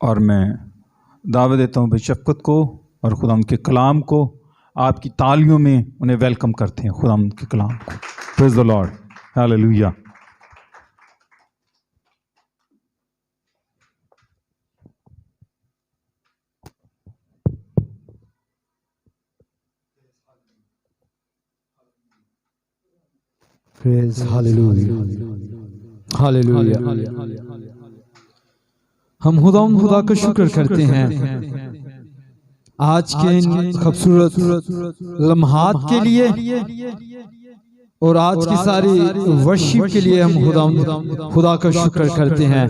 और मैं दावत देता हूँ भाई शफकत को और खुदाम के कलाम को। आपकी तालियों में उन्हें वेलकम करते हैं खुदाम के कलाम को। Praise the Lord, hallelujah. Praise hallelujah, hallelujah. हम खुदा का शुक्र करते हैं आज के इन खूबसूरत लम्हात के लिए और आज की सारी वर्शिप के लिए। हम खुदा का शुक्र करते हैं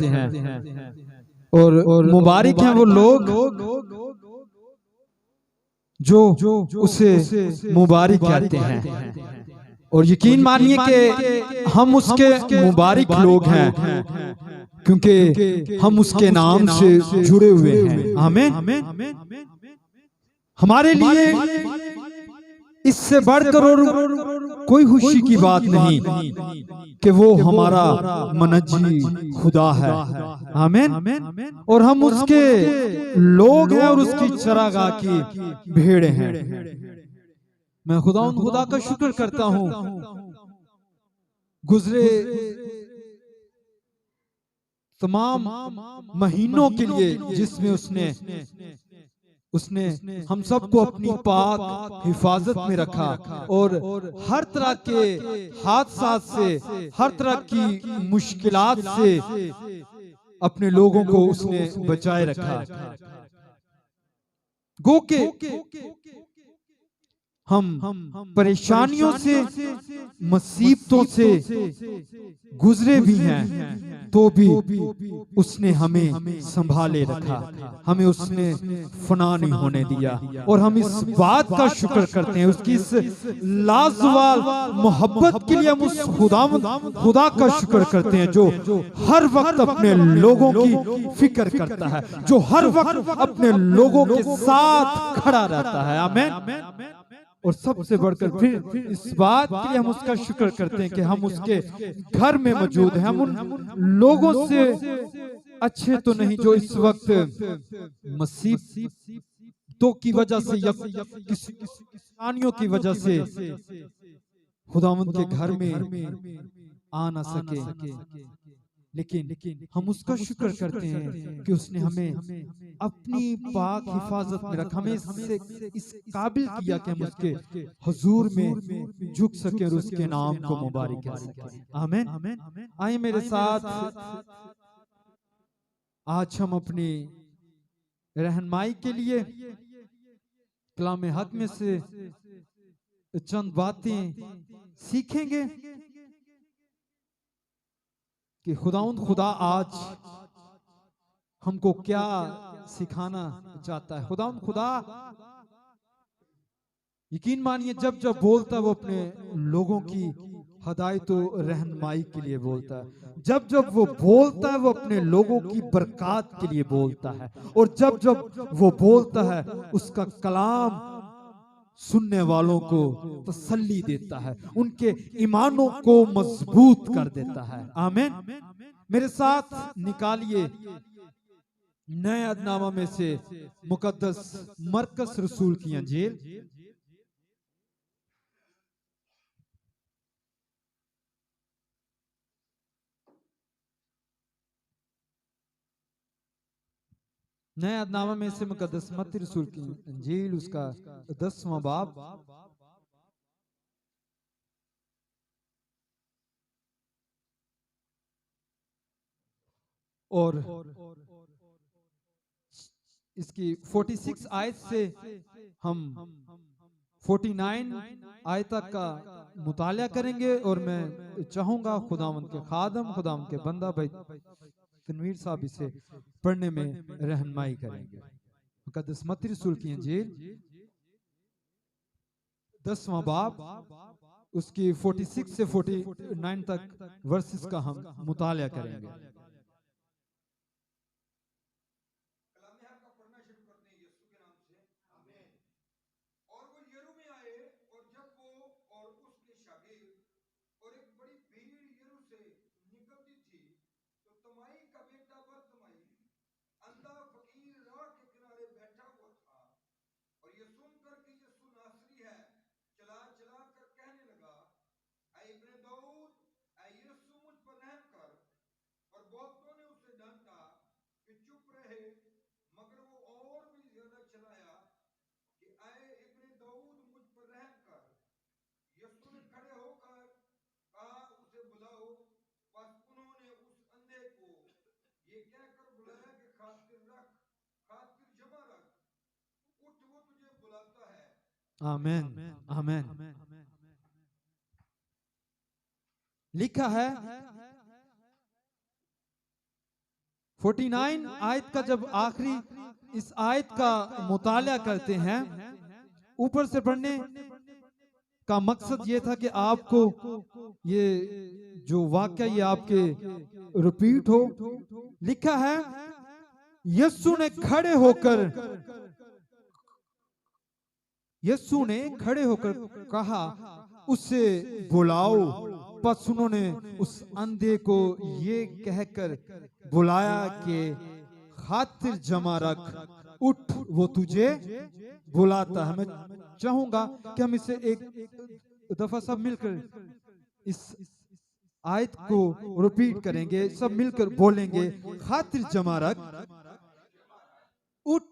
और मुबारक हैं वो लोग जो उसे मुबारक कहते हैं। और यकीन मानिए कि हम उसके मुबारक लोग हैं क्योंकि हम उसके नाम से जुड़े हुए हैं। आमीन। हमारे लिए इससे बढ़कर और कोई खुशी की बात नहीं कि वो हमारा मनजी खुदा है। आमीन। और हम उसके लोग हैं और उसकी चरागाह की भेड़ें हैं। मैं खुदा का शुक्र करता हूँ गुजरे तमाम महीनों के लिए जिसमें उसने हम सबको अपनी पाक हिफाजत में रखा और हर तरह के हादसात से, हर तरह की मुश्किलात से अपने लोगों को उसने बचाए रखा। गो के हम परेशानियों से, मुसीबतों से गुजरे भी हैं तो भी उसने हमें संभाले रखा, हमें उसने फना नहीं होने दिया। और हम इस बात का शुक्र करते हैं, उसकी इस लाजवाब मोहब्बत के लिए हम उस खुदा का शुक्र करते हैं जो हर वक्त अपने लोगों की फिक्र करता है, जो हर वक्त अपने लोगों के साथ खड़ा रहता है। आमीन। और सबसे बढ़कर फिर इस बात के लिए हम उसका शुक्र करते हैं कि हम उसके घर में मौजूद हैं। हम उन लोगों से अच्छे तो नहीं जो इस वक्त मुसीबतों की वजह से या किसी परेशानियों की वजह से खुदावंद के घर में आ ना सके, लेकिन हम उसका शुक्र करते हैं कि उसने हमें अपनी पाक हिफाजत में रखा, हमें इस काबिल किया कि हम उसके हुजूर में झुक सके और उसके नाम को मुबारक कह सके। आमीन। आइए मेरे साथ आज हम अपनी रहनुमाई के लिए कलाम हक में से चंद बातें सीखेंगे कि खुदा आज हमको क्या सिखाना चाहता है। खुदा यकीन मानिए जब जब बोलता है वो अपने लोगों की हदायत और रहनुमाई के लिए बोलता है। जब जब वो बोलता है वो अपने लोगों की बरकत के लिए बोलता है। और जब जब वो बोलता है उसका कलाम सुनने वालों को तसल्ली देता है, उनके ईमानों को मजबूत कर देता है। आमीन। मेरे साथ निकालिए नए अदनामा में से मुकद्दस मरकस रसूल की अंजील, नए अदनामा में से मुकद्दस मत्ती रसूल की अंजील उसका 10वां बाब और इसकी 46 आयत से हम 49 आयत तक का मुताला करेंगे। और मैं चाहूंगा खुदावंद के खादम, खुदावंद के बंदा भाई तनवीर साहब इसे पढ़ने में रहनुमाई करेंगे। मुकद्दस मत्ती रसूल की अंजील 10वां बाब उसकी 46 से 49 तक वर्सेस का हम मुताला करेंगे। और एक बड़ी भीड़ यरू से निकलती थी तो तमाई का बेटा बरतमाई अंधा आमेन, आमेन। लिखा है 49 आयत का, जब आखिरी इस आयत का मुताला करते हैं, ऊपर से पढ़ने का मकसद ये था कि आपको ये जो वाक्य ये आपके रिपीट हो। लिखा है यीशु ने खड़े होकर कहा, उसे बुलाओ। बस उन्होंने उस अंधे को ये कहकर बुलाया कि खातिर जमा रख, उठ, वो तुझे बुलाता है। मैं चाहूंगा कि हम इसे एक दफा सब मिलकर इस आयत को रिपीट करेंगे, सब मिलकर बोलेंगे, खातिर जमा रख, उठ,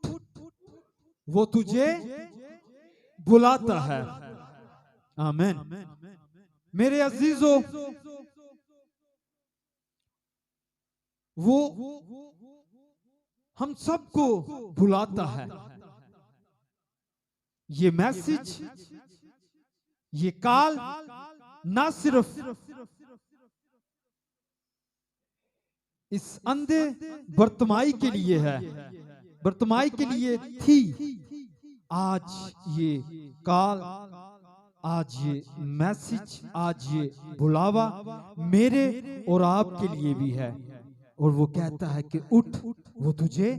वो तुझे बुलाता है। आमीन। मेरे अजीजों, वो हम सबको बुलाता है। ये मैसेज, ये कॉल ना सिर्फ इस अंधे बर्तमाई के लिए है, बर्तमाई के लिए थी। आज ये कॉल, आज ये मैसेज, आज ये बुलावा मेरे और आपके लिए भी है। और वो कहता है कि उठ, वो तुझे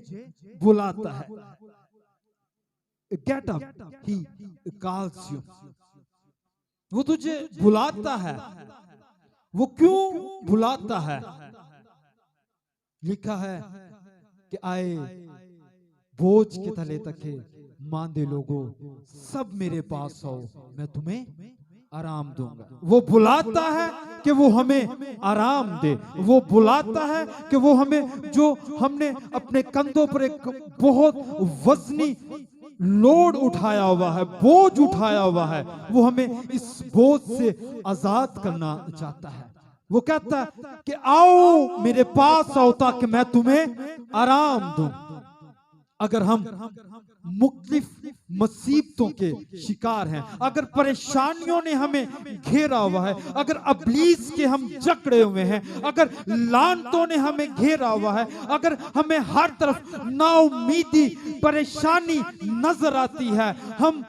बुलाता है। Get up, he calls you. वो तुझे बुलाता है। वो क्यों बुलाता है? लिखा है कि आए बोझ के तले तके मांदे लोगों, सब मेरे पास आओ, मैं तुम्हें आराम दूंगा। वो बुलाता है कि वो हमें आराम दे। वो बुलाता है कि वो हमें, जो हमने अपने कंधों पर एक बहुत वजनी लोड उठाया हुआ है, बोझ उठाया हुआ है, वो हमें इस बोझ से आजाद करना चाहता है। वो कहता है कि आओ मेरे पास आओ ताकि मैं तुम्हें आराम दूं। अगर हम मुख्तलिफ मुसीबतों के शिकार हैं, अगर परेशानियों ने हमें घेरा हुआ है, अगर अबलीस के हम जकड़े हुए हैं, अगर लानतों ने हमें घेरा हुआ है, अगर हमें हर तरफ नाउमीदी परेशानी नजर आती है, हम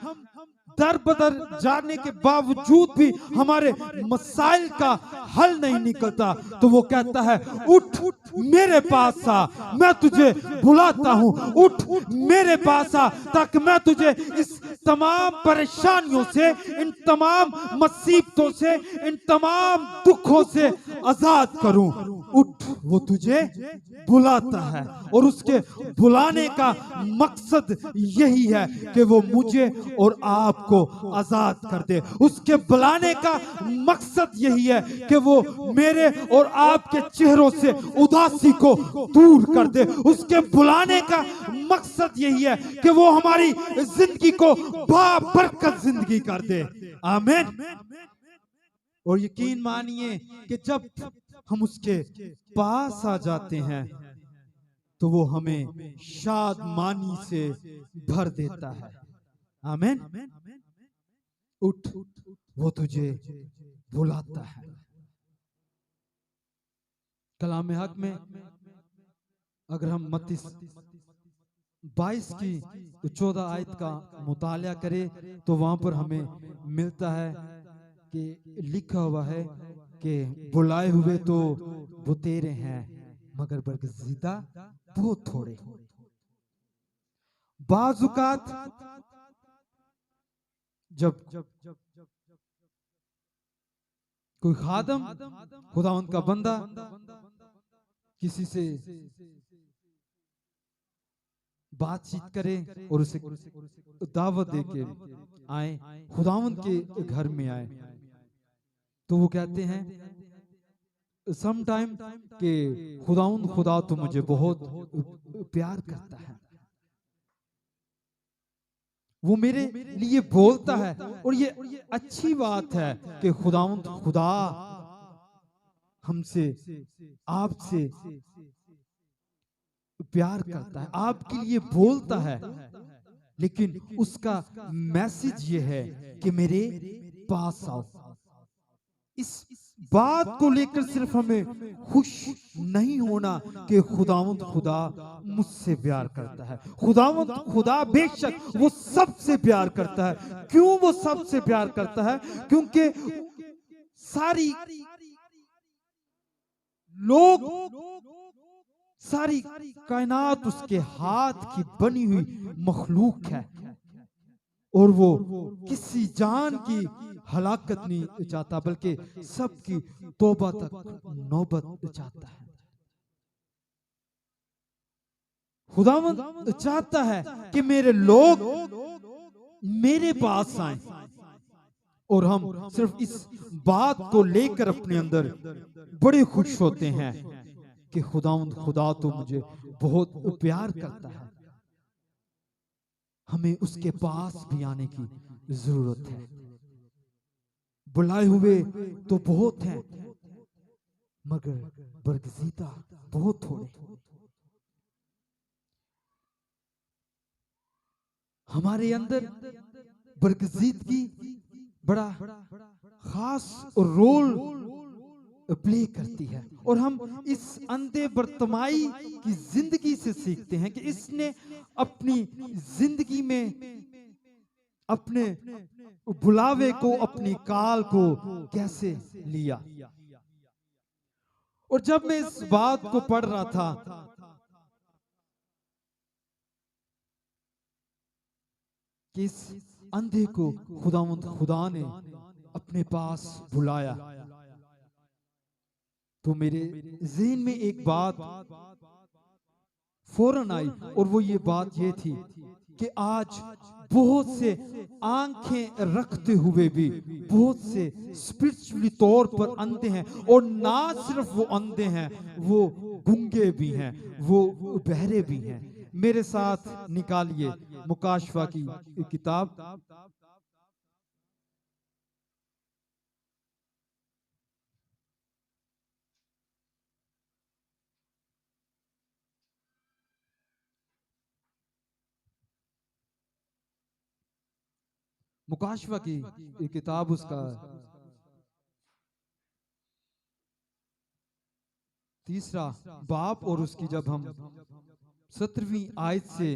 दर बदर जाने के बावजूद भी हमारे मसाइल का हल नहीं निकलता, तो वो कहता है उठ मेरे पास आ, मैं तुझे बुलाता हूं। उठ मेरे पास आ ताकि मैं तुझे इस तमाम परेशानियों से, इन तमाम मुसीबतों से, इन तमाम दुखों से आजाद करूं। उठ, वो तुझे बुलाता है। और उसके बुलाने का मकसद यही है कि वो मुझे और आपको आजाद कर दे। उसके बुलाने का मकसद यही है कि वो मेरे और आपके चेहरों से उदासी को दूर कर दे। उसके बुलाने का मकसद यही है कि वो हमारी जिंदगी को बाबरकत जिंदगी कर दे। आमीन। और यकीन मानिए कि जब हम उसके पास आ जाते हैं तो वो हमें शादमानी से भर देता है। आमीन। उठ, वो तुझे बुलाता है। कलाम हक में अगर हम मत्ती 22 की 14 आयत का मुताला करें तो वहां पर हमें मिलता है कि लिखा हुआ है कि बुलाए हुए तो वो तेरे हैं, मगर बरगज़ीदा बहुत थोड़े। बाजुकात जब कोई खादम, खुदावंद का बंदा किसी से बातचीत करे और उसे दावत दे के आए, खुदावंद के घर में आए, तो वो कहते हैं सम टाइम कि खुदा तो मुझे बहुत प्यार करता है, वो मेरे लिए बोलता है। और ये अच्छी बात है कि खुदा हमसे, आपसे प्यार करता है, आपके लिए बोलता है। लेकिन उसका मैसेज ये है कि मेरे पास आओ। इस बात को लेकर सिर्फ हमें खुश नहीं होना कि खुदावंद खुदा मुझसे प्यार करता है। खुदावंद खुदा बेशक वो सबसे प्यार करता है। क्यों वो सबसे प्यार करता है? क्योंकि सारी लोग, सारी कायनात उसके हाथ की बनी हुई मखलूक है, और वो किसी जान की हलाकत नहीं चाहता, बल्कि सबकी तौबा तक नौबत चाहता है। खुदावंद चाहता है कि मेरे लोग मेरे पास आए, और हम सिर्फ इस बात को लेकर अपने अंदर बड़े खुश होते हैं कि खुदावंद खुदा तो मुझे बहुत प्यार करता है। हमें उसके पास भी आने की जरूरत है। बुलाए हुए तो बहुत हैं, मगर बरगजीदा बहुत थोड़े। हमारे अंदर बरगजीदगी बड़ा खास रोल प्ले करती है, और हम इस अंधे बर्तमाई की जिंदगी से सीखते हैं कि इसने अपनी जिंदगी में अपने बुलावे को, अपनी काल को कैसे लिया। और जब मैं इस बात को पढ़ रहा था कि इस अंधे को खुदावंद खुदा ने अपने पास बुलाया, तो मेरे ज़हन में एक बात फौरन आई, और वो ये बात ये थी कि आज बहुत से आंखें रखते हुए भी बहुत से स्पिरिचुअली तौर पर अंधे हैं, और ना सिर्फ वो अंधे हैं, वो गूंगे भी हैं, वो बहरे भी हैं। मेरे साथ निकालिए मुकाशवा की किताब, मुकाशवा की किताब, उसका 3 बाब, और उसकी जब हम 17वीं आयत से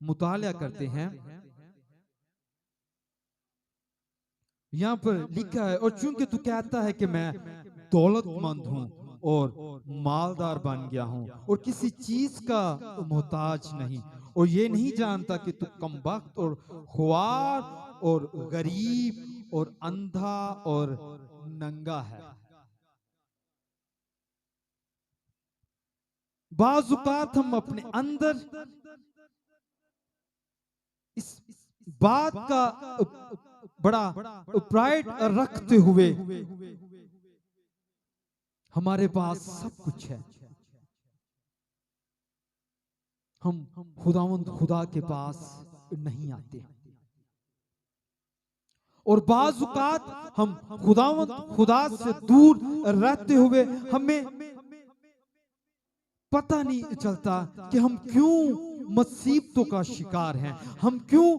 मुताला करते हैं, यहां पर लिखा है, और चूंकि तू कहता है कि मैं दौलतमंद हूं और मालदार बन गया हूं और किसी चीज का मोहताज नहीं, और ये नहीं जानता कि तू कमबख्त और ख्वार और गरीब और अंधा और नंगा है। बाजुकात हम अपने अंदर इस बात का बड़ा प्राइड रखते हुए, हमारे पास सब कुछ है, हम खुदावंद खुदा के पास नहीं आते, और बाजुकात हम खुदावंद खुदा से दूर रहते हुए हमें पता नहीं चलता कि हम क्यों मुसीबतों का शिकार हैं, हम क्यों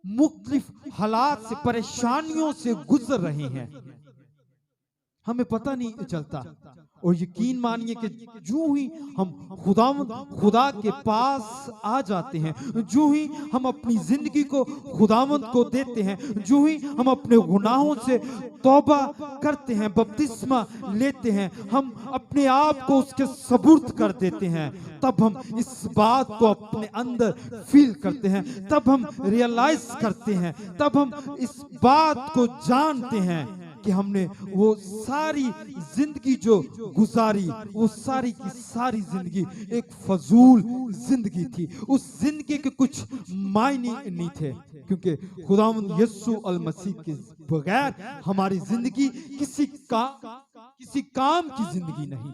मुख्तलिफ हालात से, परेशानियों से गुजर रहे हैं, हमें पता नहीं चलता। और यकीन मानिए कि जो ही हम खुदा के पास आ जाते हैं, जो ही हम अपनी जिंदगी को खुदावंद को देते हैं, जो ही हम अपने गुनाहों से तौबा करते हैं, बपतिस्मा लेते हैं, हम अपने आप को उसके सुपुर्द कर देते हैं, तब हम इस बात को अपने अंदर फील करते हैं, तब हम रियलाइज करते हैं, तब हम इस बात को जानते हैं कि हमने वो सारी जिंदगी जो गुजारी, वो सारी की सारी जिंदगी एक फजूल जिंदगी थी। उस जिंदगी के कुछ मायने नहीं थे, क्योंकि खुदावंद यीशु अल मसीह के बगैर हमारी जिंदगी किसी काम की जिंदगी नहीं।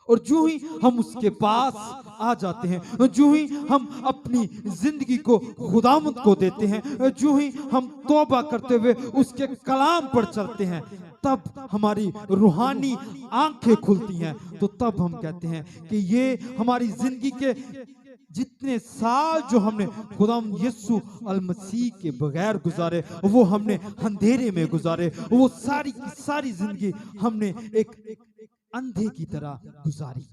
और जो ही हम उसके पास आ जाते हैं, जो ही हम अपनी जिंदगी को खुदावंद को देते हैं, जो ही हम तौबा करते हुए उसके कलाम पर चलते हैं, तब हमारी रूहानी आंखें खुलती हैं। तो तब हम कहते हैं कि ये हमारी जिंदगी के जितने साल जो हमने खुदाम यीशु अल मसीह के बगैर गुजारे, वो हमने अंधेरे में गुजारे, वो सारी की सारी जिंदगी हमने एक अंधे की तरह गुजारी।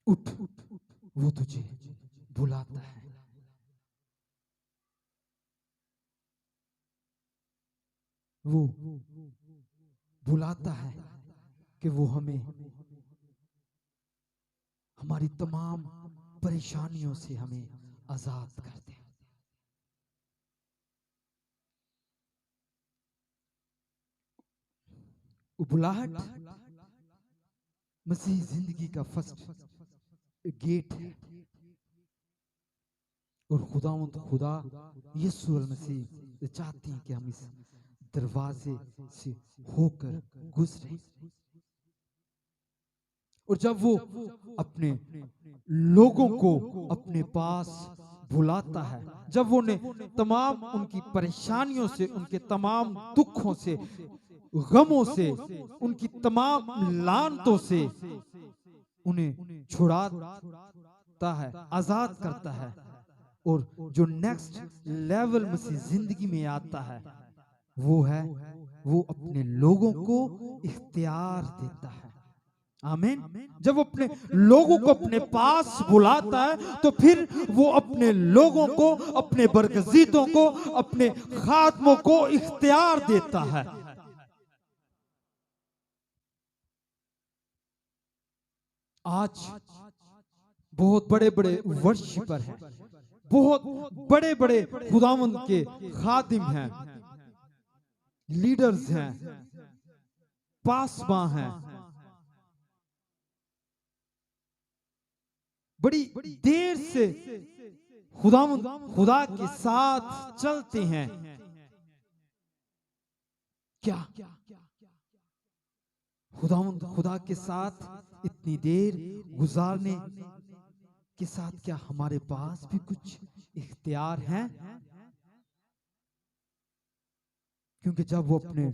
उठ, वो तुझे बुलाता है। वो बुलाता है कि वो हमें हमारी तमाम परेशानियों से हमें आजाद कर दे। बुलाहट मसीह जिंदगी का फर्स्ट गेट है, और खुदा यीशु अल मसीह चाहती हैं कि हम इस दरवाजे से होकर गुजरे। और जब वो अपने लोगों को अपने पास बुलाता है, जब वो उन्हें तमाम उनकी परेशानियों से, उनके तमाम दुखों से, गमों से, उनकी तमाम लानतों से उन्हें छुड़ाता है, आजाद करता है, और जो नेक्स्ट लेवल मसीह जिंदगी में आता है वो है, वो अपने लोगों को इख्तियार देता है। आमीन। जब वो अपने लोगों को अपने पास बुलाता है तो फिर वो अपने लोगों को, अपने बरगजीतों को, अपने खादमों को इख्तियार देता है। आज बहुत बड़े बड़े वर्शिपर हैं, बहुत बड़े बड़े खुदावंद के खादिम हैं, लीडर्स हैं, पासबा हैं, बड़ी देर से खुदा के साथ चलते हैं। क्या खुदा के साथ इतनी देर गुजारने के साथ क्या हमारे पास भी कुछ इख्तियार हैं? क्योंकि जब वो अपने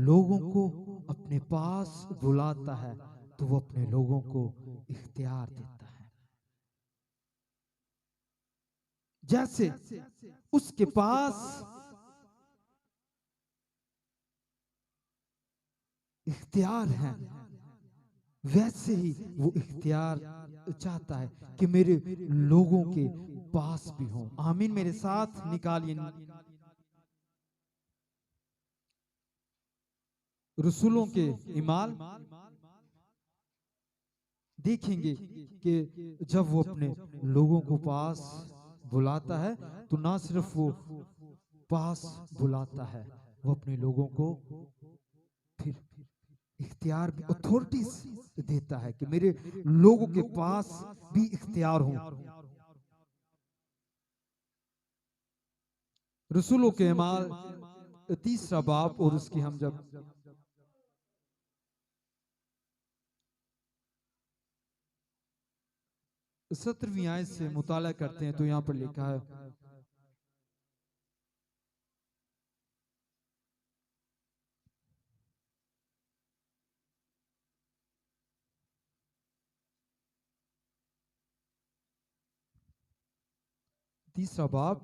लोगों को अपने पास बुलाता है तो वो अपने लोगों को इख्तियार देता है। जैसे उसके पास इख्तियार है, वैसे ही वो इख्तियार चाहता है कि मेरे लोगों के पास भी हो। आमीन। मेरे साथ निकालिए रसूलों के इमाल। देखेंगे कि जब वो अपने लोगों को पास बुलाता है तो ना सिर्फ वो पास बुलाता है, वो अपने लोगों को फिर इख्तियार भी, अथॉरिटीज देता है कि मेरे लोगों के पास भी इख्तियार हो। रसूलों के अमाल 3 बाब और उसकी हम जब 17वीं आयत से मुताला करते हैं तो यहां पर लिखा है, तीसरा बाब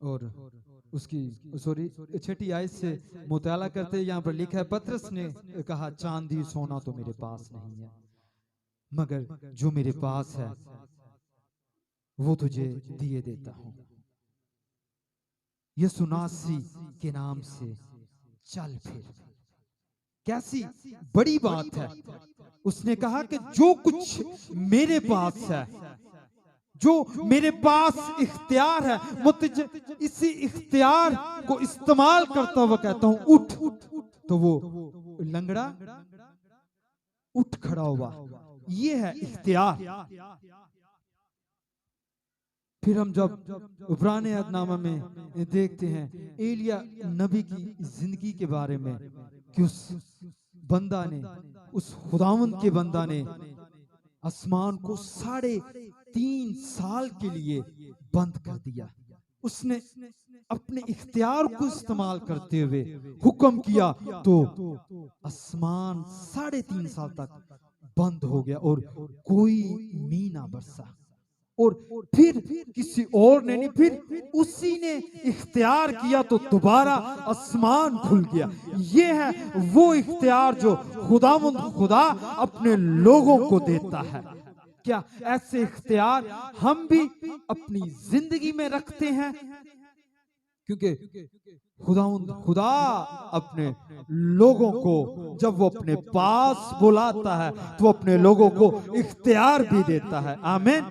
और उसकी 6ठी आयत से मुताला करते यहाँ पर लिखा है, पतरस ने कहा, चांदी सोना तो मेरे पास नहीं है, मगर जो मेरे पास है वो तुझे दिए देता हूं। यीशु नासरी के नाम से चल फिर। कैसी बड़ी बात है। उसने कहा कि जो कुछ मेरे पास है, जो मेरे पास इख्तियार है, मुझे इसी इख्तियार को इस्तेमाल करता हुआ कहता हूं उठ। तो वो लंगड़ा उठ खड़ा हुआ। ये है इख्तियार। फिर हम जब पुराने अहदनामा में देखते हैं एलिया नबी की जिंदगी के बारे में कि उस बंदा ने, उस खुदावंद के बंदा ने आसमान को 3.5 साल के लिए बंद कर दिया। उसने अपने इख्तियार को इस्तेमाल करते हुए हुक्म किया तो आसमान 3.5 साल तक बंद हो गया और कोई मींह ना बरसा। और फिर किसी और ने नहीं, फिर उसी ने इख्तियार किया तो दोबारा आसमान खुल गया। ये है वो इख्तियार जो खुदा अपने लोगों को देता है। क्या ऐसे इख्तियार हम भी अपनी जिंदगी में रखते हैं? क्योंकि खुदा अपने लोगों को जब वो अपने पास बुलाता है तो वो अपने लोगों को इख्तियार भी देता है। आमीन।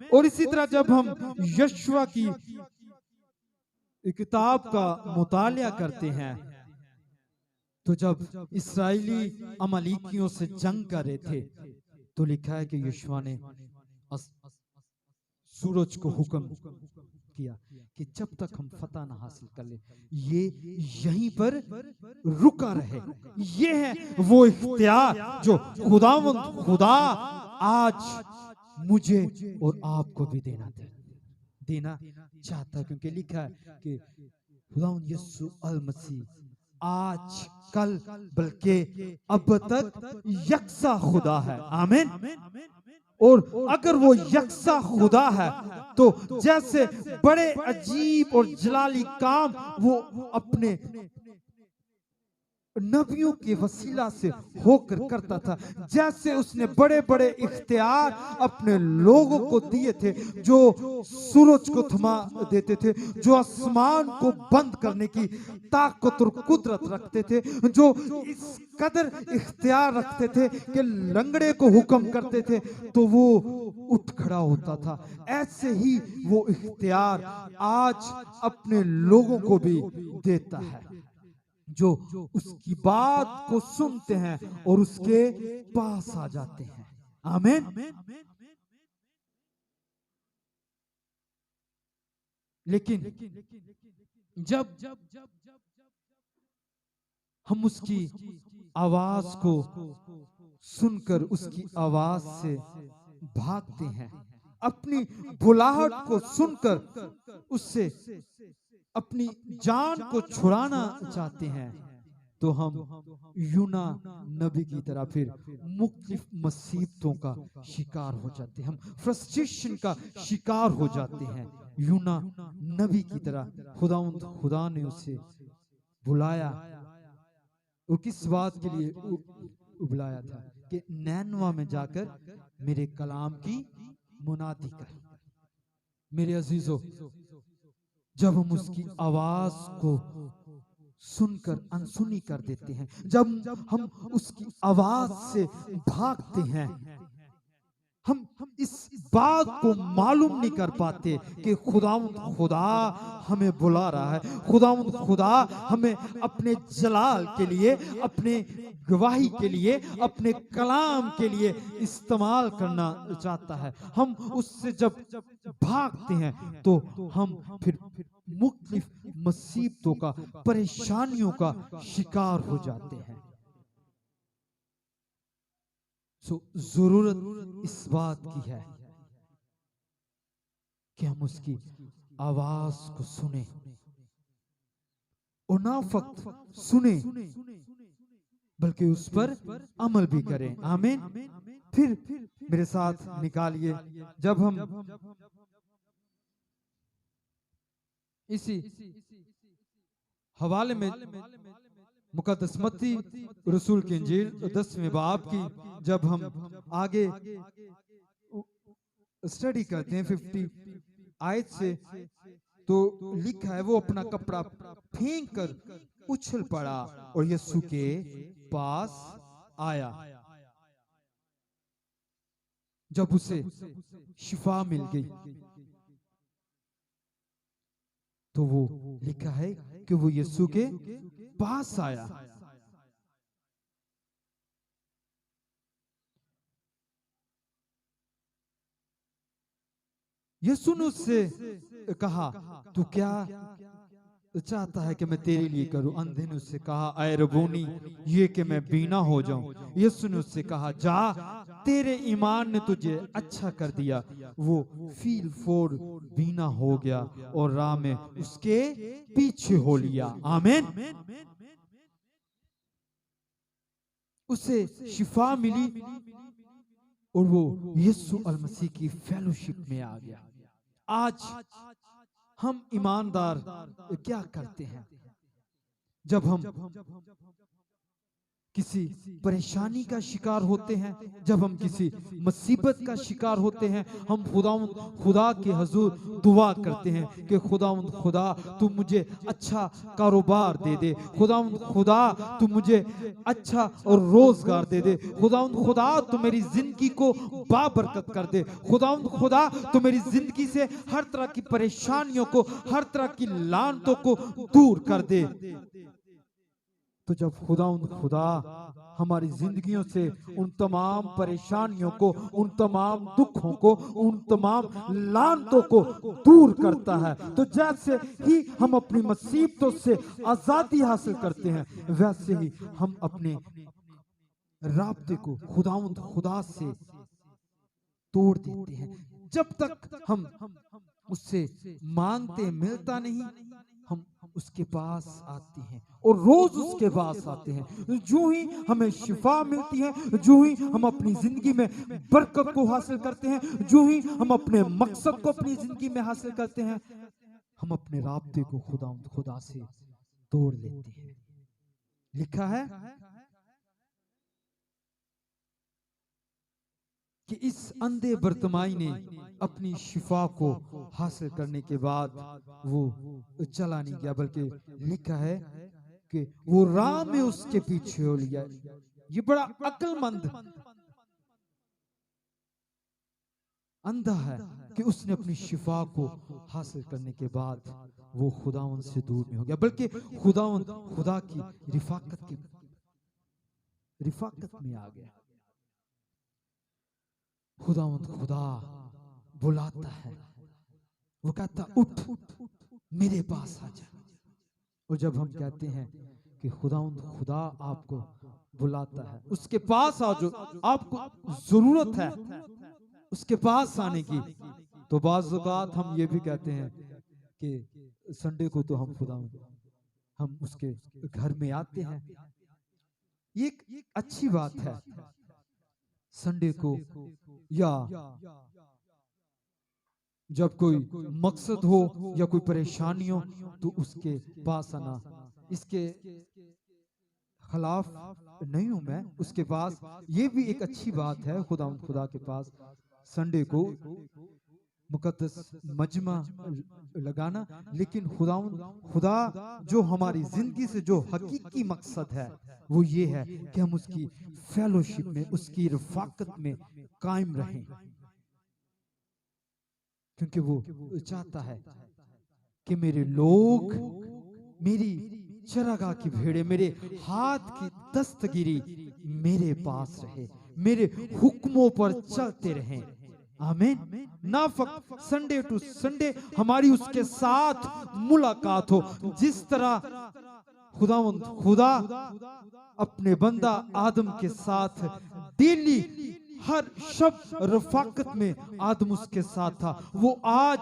और इसी तरह जब हम यशवा की किताब का मुतालिया करते हैं तो जब इस्राएली अमालेकियों से जंग कर रहे थे तो लिखा है कि यशवा ने सूरज को हुक्म किया कि जब तक हम फतह ना हासिल कर ले ये यहीं पर रुका रहे। ये है वो इख्तियार जो खुदा आज मुझे और आपको भी देना चाहता है। क्योंकि लिखा है कि खुदावंद यीशु अल मसीह आज कल बल्कि अब तक यकसा खुदा है। आमीन। और अगर वो यकसा खुदा है तो जैसे बड़े अजीब और जलाली काम वो अपने नबियों के वसीला से होकर करता था, जैसे उसने बड़े बड़े इख्तियार अपने लोगों को दिए थे, जो सूरज को थमा देते थे, जो आसमान को बंद करने की ताकत और कुदरत रखते थे, जो इस कदर इख्तियार रखते थे कि लंगड़े को हुक्म करते थे तो वो उठ खड़ा होता था। ऐसे ही वो इख्तियार आज अपने लोगों को भी देता है जो उसकी बात को सुनते हैं और उसके पास आ जाते हैं। आमीन। लेकिन जब हम उसकी आवाज को सुनकर उसकी आवाज से भागते हैं, अपनी बुलाहट को सुनकर उससे अपनी जान को छुड़ाना चाहते हैं, तो हम यूना नबी की तरह फिर मुख्तलिफ मुसीबतों का शिकार हो जाते हैं, हम फ्रस्ट्रेशन का शिकार हो जाते हैं। यूना नबी की तरह खुदा ने उसे बुलाया और किस बात के लिए बुलाया था कि नैनवा में जाकर मेरे कलाम की मुनादी कर। मेरे अजीजों, जब हम उसकी आवाज को सुनकर अनसुनी कर देते हैं, जब हम उसकी आवाज से भागते हैं, हम इस बात को मालूम नहीं कर पाते कि खुदा हमें बुला रहा है, खुदा हमें अपने जलाल के लिए, अपने गवाही के लिए, अपने कलाम के लिए इस्तेमाल करना चाहता है। हम उससे जब भागते हैं तो हम फिर मुख्तलिफ मुसीबतों का, परेशानियों का शिकार हो जाते हैं। जरूरत इस बात की है कि हम उसकी आवाज को सुने और ना फक्त सुने बल्कि उस पर अमल भी करें। आमीन। फिर मेरे साथ निकालिए, जब हम इसी हवाले में मुकद्दस मत्ती रसूल की इंजील 10वें बाब की जब हम आगे स्टडी करते हैं 50 आयत से, तो लिखा है वो अपना कपड़ा फेंक कर उछल पड़ा और यीशु के पास आया। जब उसे शिफा मिल गई तो वो लिखा है कि वो यीशु के पास आया। यीशु ने उससे कहा, तू क्या चाहता है कि मैं तेरे लिए करूं। अंधे ने उससे कहा, ऐ रबूनी, ये कि मैं बीना हो जाऊं। यीशु ने उससे कहा, जा, तेरे ईमान ने तुझे अच्छा कर दिया। वो फील फोर बीना हो गया और राह में उसके पीछे हो लिया। आमीन। उसे शिफा मिली और वो यीशु अल मसीह की फेलोशिप में आ गया। आज हम ईमानदार क्या करते हैं? जब हम किसी परेशानी का शिकार होते हैं, जब हम किसी मुसीबत का शिकार होते हैं, हम खुदा के हुजूर दुआ करते हैं कि खुदा तू मुझे अच्छा कारोबार दे दे, खुदा तू मुझे अच्छा और रोजगार दे दे, खुदा तू मेरी जिंदगी को बाबरकत कर दे, खुदा तू मेरी जिंदगी से हर तरह की परेशानियों को, हर तरह की लानतों को दूर कर दे। तो जब खुदा हमारी जिंदगियों से उन तमाम परेशानियों को, उन तमाम दुखों को, उन तमाम लानतों को दूर करता है, तो जैसे ही हम अपनी मुसीबतों से आजादी हासिल करते हैं, वैसे ही हम अपने राब्ते को खुदा से तोड़ देते हैं। जब तक हम उससे मांगते मिलता नहीं, हम उसके पास आते हैं और रोज उसके पास आते हैं। जो ही हमें शिफा मिलती है, जो ही हम अपनी जिंदगी में बरकत को हासिल करते हैं, जो ही हम अपने मकसद को अपनी जिंदगी में हासिल करते हैं, हम अपने राब्ते को खुदा से तोड़ लेते हैं। लिखा है कि इस अंधे बर्तमाई ने अपनी शिफा को हासिल करने के बाद वो चला नहीं गया, बल्कि लिखा है कि वो राह में उसके पीछे हो लिया। ये बड़ा अक्लमंद अंधा है कि उसने अपनी शिफा को हासिल करने के बाद वो खुदावंद से दूर नहीं हो गया, बल्कि खुदा की रिफाकत में आ गया। खुदा बुलाता है, वो कहता उठ मेरे पास आ जा। और जब हम कहते हैं कि खुदा आपको बुलाता है, उसके पास आओ, जो आपको जरूरत है उसके पास आने की, तो बाज़ औक़ात हम ये भी कहते हैं कि संडे को तो हम उसके घर में आते हैं। ये एक अच्छी बात है, संडे को या जब कोई मकसद हो या कोई परेशानी हो तो उसके पास आना। इसके खिलाफ नहीं हूं मैं, उसके पास ये भी एक अच्छी बात है खुदा के पास संडे को मुकद्दस मजमा लगाना। लेकिन खुदा जो हमारी जिंदगी से जो हकीकी मकसद है वो ये है कि हम उसकी फेलोशिप में, उसकी रफाकत में कायम रहें, क्योंकि वो चाहता है कि मेरे लोग मेरी चरागाह की भेड़े मेरे हाथ की दस्तगिरी मेरे पास रहे, मेरे हुक्मों पर चलते रहें। आमीन। ना फक्त संडे टू संडे हमारी उसके साथ मुलाकात हो, जिस तरह खुदा अपने बंदा आदम के साथ डेली हर शब्द रफाकत में आदम उसके साथ था, वो आज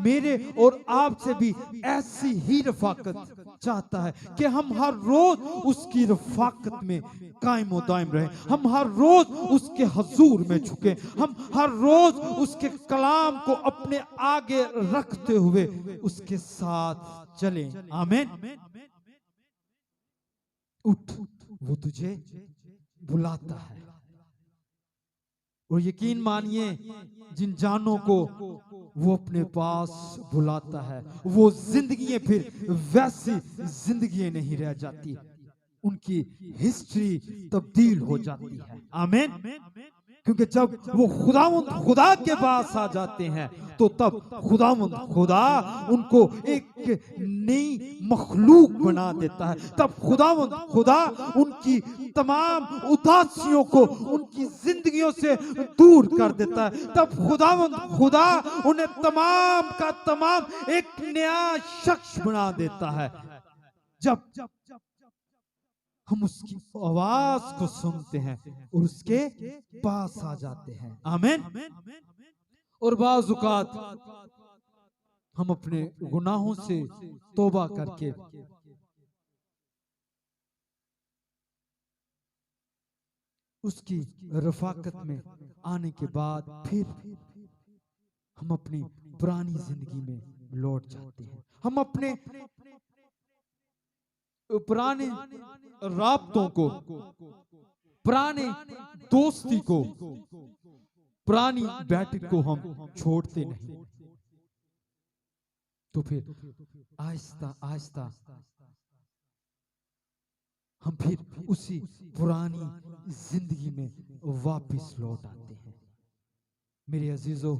मेरे और आपसे भी ऐसी ही रफाकत चाहता है कि हम हर रोज उसकी रफाकत में कायम और दायम रहें, हम हर रोज उसके हुजूर में झुके, हम हर रोज उसके कलाम को अपने आगे रखते हुए उसके साथ चलें। आमीन। उठ, वो तुझे बुलाता है। और यकीन मानिए, जिन जानों को वो अपने पास बुलाता है, वो जिंदगी फिर वैसी जिंदगी नहीं रह जाती, उनकी हिस्ट्री तब्दील हो जाती है। आमीन। क्योंकि जब वो खुदावंद खुदा के पास आ जाते हैं तो तब खुदावंद खुदा उनको एक नई मखलूक बना देता है। तब खुदावंद खुदा उनकी तमाम उदासियों को उनकी जिंदगियों से दूर कर देता है। तब खुदावंद खुदा उन्हें तमाम का तमाम एक नया शख्स बना देता है। जब हम उसकी आवाज को सुनते हैं और उसके पास आ जाते हैं। आमीन। और बाज़ औक़ात हम अपने गुनाहों से तौबा करके उसकी रफ़ाकत में आने के बाद फिर हम अपनी पुरानी जिंदगी में लौट जाते हैं। हम अपने पुराने राब्तों को, पुराने दोस्ती को, पुरानी बैठक को हम छोड़ते नहीं। तो फिर आहिस्ता आहिस्ता हम फिर उसी पुरानी जिंदगी में वापस लौट आते हैं। मेरे अजीजों,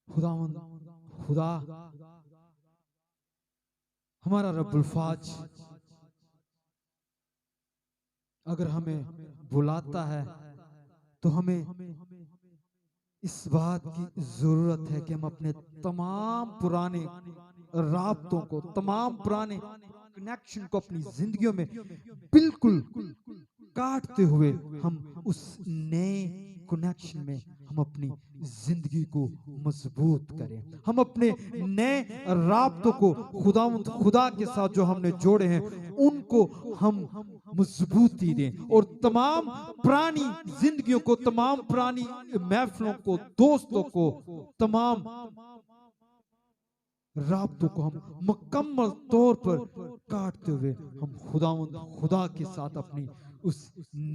खुदा हमारा रब्बुल फाज अगर हमें बुलाता है तो हमें इस बात की जरूरत है कि हम अपने तमाम पुराने राब्तों को, तमाम पुराने कनेक्शन को अपनी जिंदगियों में बिल्कुल काटते हुए हम उस नए कनेक्शन में हम अपनी जिंदगी को मजबूत करें। हम अपने नए राब्तों को खुदा के साथ जो हमने जोड़े हैं उनको हम मजबूती दें और तमाम पुरानी जिंदगियों को, तमाम पुरानी महफिलों को, दोस्तों को, तमाम राब्तों को हम मुकम्मल तौर पर काटते हुए हम खुदा के साथ अपनी उस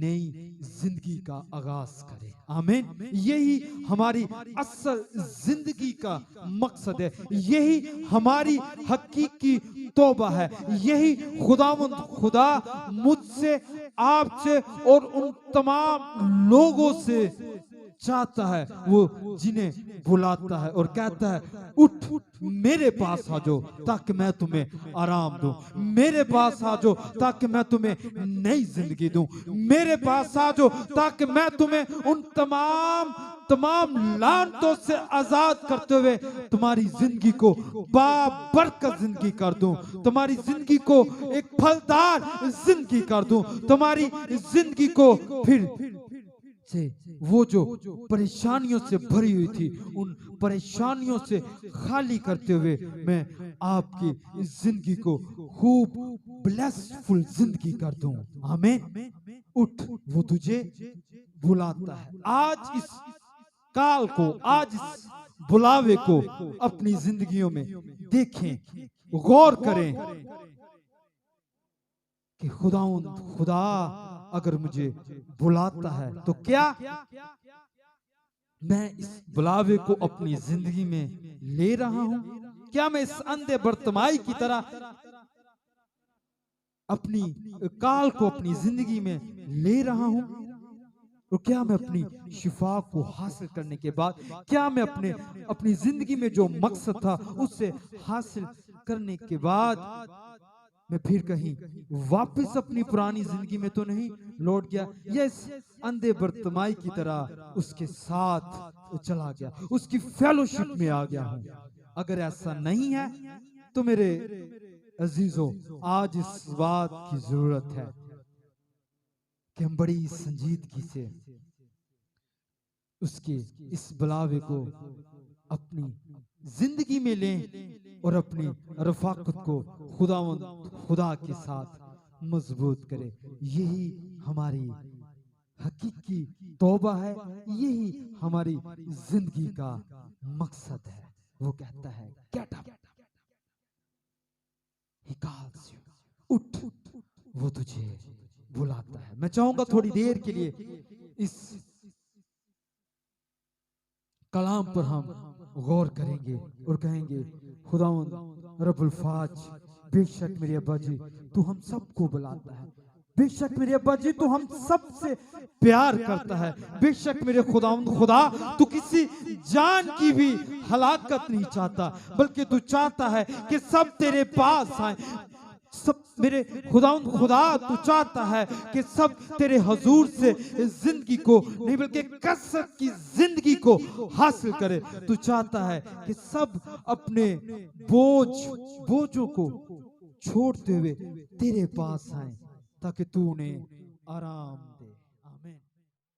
नई जिंदगी का आगाज करें। आमीन। यही हमारी असल जिंदगी का मकसद है, यही हमारी हकीकी तौबा है, यही खुदा मुझसे, आपसे और उन तमाम लोगों से चाहता है, वो जिन्हें बुलाता है और कहता है उठ मेरे पास आ जाओ ताकि मैं तुम्हें आराम दूं, मेरे पास आ जाओ ताकि मैं तुम्हें नई जिंदगी दूं, मेरे पास आ जाओ ताकि मैं तुम्हें उन तमाम लानतों से आजाद करते हुए तुम्हारी जिंदगी को बाबरकत जिंदगी कर दूं, तुम्हारी जिंदगी को एक फलदार जिंदगी कर दूं, तुम्हारी जिंदगी को फिर से वो जो परेशानियों से भरी हुई थी उन परेशानियों से खाली करते हुए मैं आपकी जिंदगी को खूब ब्लेसफुल जिंदगी कर दूं। आमीन। उठ, वो तुझे बुलाता है। आज इस काल को, आज इस बुलावे को अपनी जिंदगियों में देखें, गौर करें कि खुदा अगर मुझे बुलाता है तो क्या मैं इस बुलावे को अपनी जिंदगी में ले रहा हूं? क्या मैं इस अंधे बर्तमाई की तरह अपनी काल को अपनी जिंदगी में ले रहा हूं? और क्या मैं अपनी शिफा को हासिल करने के बाद, क्या मैं अपनी जिंदगी में जो मकसद था उससे हासिल करने के बाद मैं फिर कहीं वापस अपनी पुरानी जिंदगी में तो नहीं लौट गया, या इस अंधे बर्तमाई की तरह उसके साथ चला गया, उसकी फेलोशिप में आ गया हूं? अगर ऐसा नहीं है तो मेरे अजीजों, आज इस बात की जरूरत है कि हम बड़ी संजीदगी से उसके इस बुलावे को अपनी जिंदगी में लें और अपनी रफाकत को खुदा के साथ मजबूत करें। यही हमारी हकीकी तौबा है, यही हमारी जिंदगी का मकसद है। वो कहता है get up, he calls you, उठ, वो तुझे बुलाता है। मैं चाहूंगा थोड़ी देर के लिए इस कलाम पर हम गौर करेंगे और कहेंगे खुदावंद रब्बुल फाज, बेशक मेरे अब्बा जी तू हम सबको बुलाता है, बेशक मेरे अब्बा जी तू हम सबसे प्यार करता है, बेशक मेरे खुदा तू किसी जान की भी हलाकत नहीं चाहता, बल्कि तू चाहता है कि सब तेरे पास आए। सब मेरे खुदा तू चाहता है कि सब तेरे हजूर से जिंदगी को नहीं बल्कि कसरत की जिंदगी को हासिल करे। तू चाहता है कि सब अपने बोझों को छोड़ते हुए तेरे पास आए ताकि तू उन्हें आराम